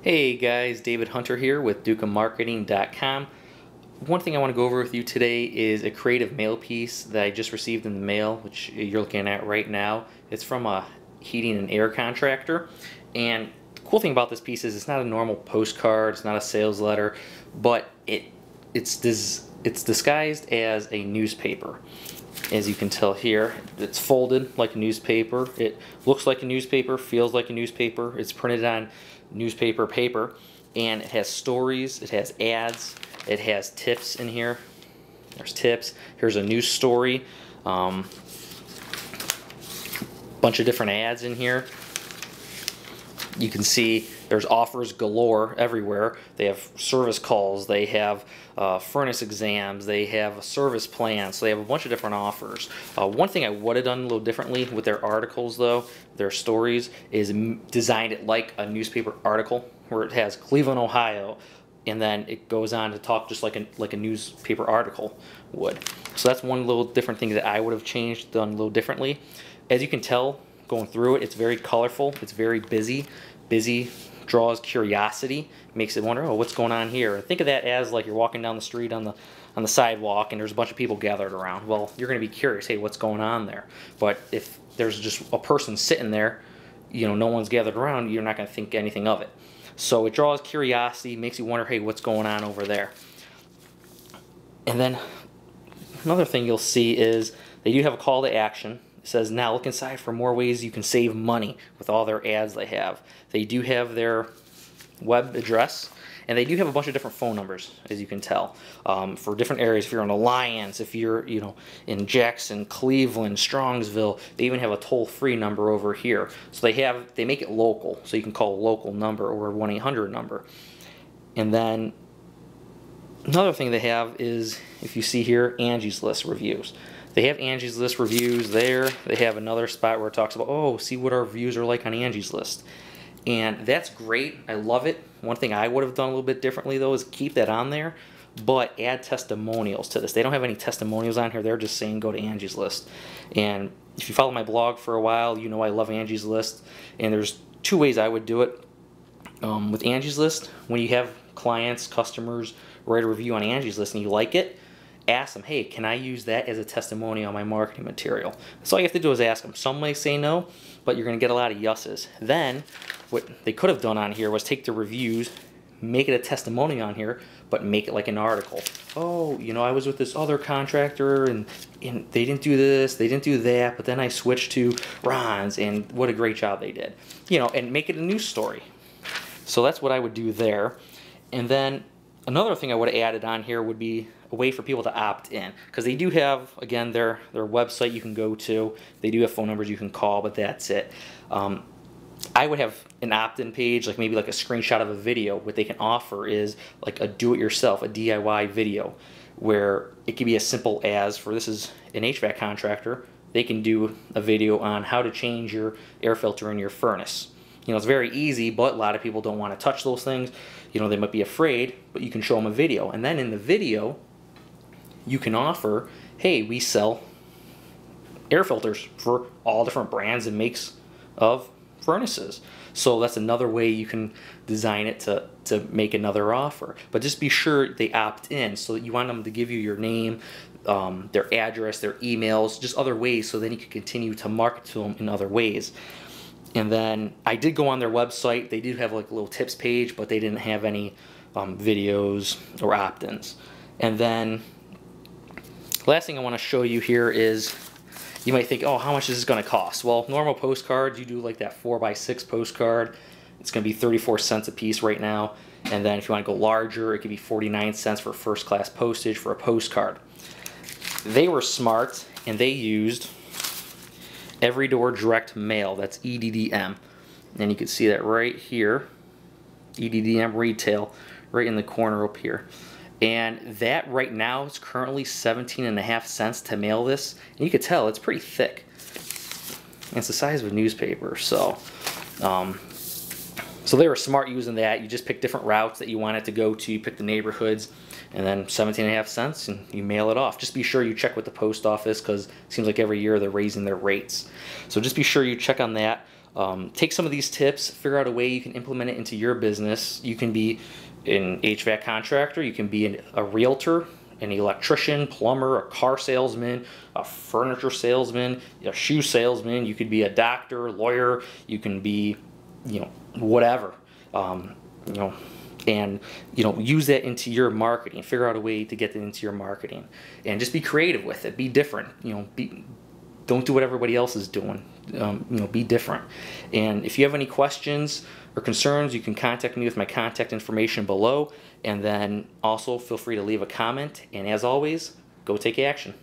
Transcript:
Hey guys, David Hunter here with DucaMarketing.com. One thing I want to go over with you today is a creative mail piece that I just received in the mail, which you're looking at right now. It's from a heating and air contractor, and the cool thing about this piece is it's not a normal postcard, it's not a sales letter, but it's disguised as a newspaper. As you can tell here, it's folded like a newspaper. It looks like a newspaper, feels like a newspaper. It's printed on newspaper paper, and it has stories, it has ads, it has tips in here. There's tips. Here's a news story. Bunch of different ads in here. You can see there's offers galore everywhere. They have service calls, they have furnace exams, they have a service plan, so they have a bunch of different offers. One thing I would have done a little differently with their articles though, their stories, is designed it like a newspaper article where it has Cleveland, Ohio, and then it goes on to talk just like a newspaper article would. So that's one little different thing that I would have changed, done a little differently. As you can tell, going through it, it's very colorful, it's very busy. Busy draws curiosity, makes it wonder, oh, what's going on here? Think of that as like you're walking down the street on the sidewalk and there's a bunch of people gathered around. Well, you're going to be curious, hey, what's going on there? But if there's just a person sitting there, you know, no one's gathered around, you're not going to think anything of it. So it draws curiosity, makes you wonder, hey, what's going on over there? And then another thing you'll see is they do have a call to action. It says, now look inside for more ways you can save money with all their ads they have. They do have their web address, and they do have a bunch of different phone numbers, as you can tell, for different areas. If you're in Alliance, if you're in Jackson, Cleveland, Strongsville, they even have a toll-free number over here. So they make it local, so you can call a local number or a 1-800 number. And then another thing they have is, if you see here, Angie's List reviews. They have Angie's List reviews there. They have another spot where it talks about, oh, see what our reviews are like on Angie's List. And that's great. I love it. One thing I would have done a little bit differently, though, is keep that on there, but add testimonials to this. They don't have any testimonials on here. They're just saying go to Angie's List. And if you follow my blog for a while, you know I love Angie's List. And there's two ways I would do it. With Angie's List, when you have clients, customers write a review on Angie's List and you like it, ask them, hey, can I use that as a testimonial on my marketing material? That's all you have to do is ask them. Some may say no, but you're going to get a lot of yeses. Then what they could have done on here was take the reviews, make it a testimonial on here, but make it like an article. Oh, I was with this other contractor and they didn't do this, they didn't do that, but then I switched to Ron's and what a great job they did. And make it a news story. So that's what I would do there. And then another thing I would have added on here would be a way for people to opt in, because they do have, again, their website you can go to. They do have phone numbers you can call, but that's it. I would have an opt-in page, like maybe like a screenshot of a video. What they can offer is like a do-it-yourself, a DIY video, where it can be as simple as, for this is an HVAC contractor, they can do a video on how to change your air filter in your furnace. It's very easy, but a lot of people don't want to touch those things. They might be afraid, but you can show them a video. And then in the video, you can offer, hey, we sell air filters for all different brands and makes of furnaces. So that's another way you can design it to make another offer. But just be sure they opt in, so that you want them to give you your name, their address, their emails, just other ways, so then you can continue to market to them in other ways. And then I did go on their website. They did have like a little tips page, but they didn't have any videos or opt-ins. And then last thing I want to show you here is, you might think, oh, how much is this going to cost? Well, normal postcards, you do like that 4x6 postcard, it's going to be 34 cents a piece right now. And then if you want to go larger, it could be 49 cents for first class postage for a postcard. They were smart and they used Every Door Direct Mail. That's EDDM. And you can see that right here, EDDM Retail, right in the corner up here. And that right now is currently 17.5 cents to mail this. And you can tell it's pretty thick. And it's the size of a newspaper. So they were smart using that. You just pick different routes that you want it to go to. You pick the neighborhoods. And then 17.5 cents, and you mail it off. Just be sure you check with the post office, because it seems like every year they're raising their rates. So just be sure you check on that. Take some of these tips, figure out a way you can implement it into your business. You can be an HVAC contractor, you can be a realtor, an electrician, plumber, a car salesman, a furniture salesman, a shoe salesman. You could be a doctor, lawyer. You can be, whatever. And use that into your marketing. Figure out a way to get that into your marketing, and just be creative with it. Be different. Don't do what everybody else is doing. Be different. And if you have any questions or concerns, you can contact me with my contact information below. And then also feel free to leave a comment. And as always, go take action.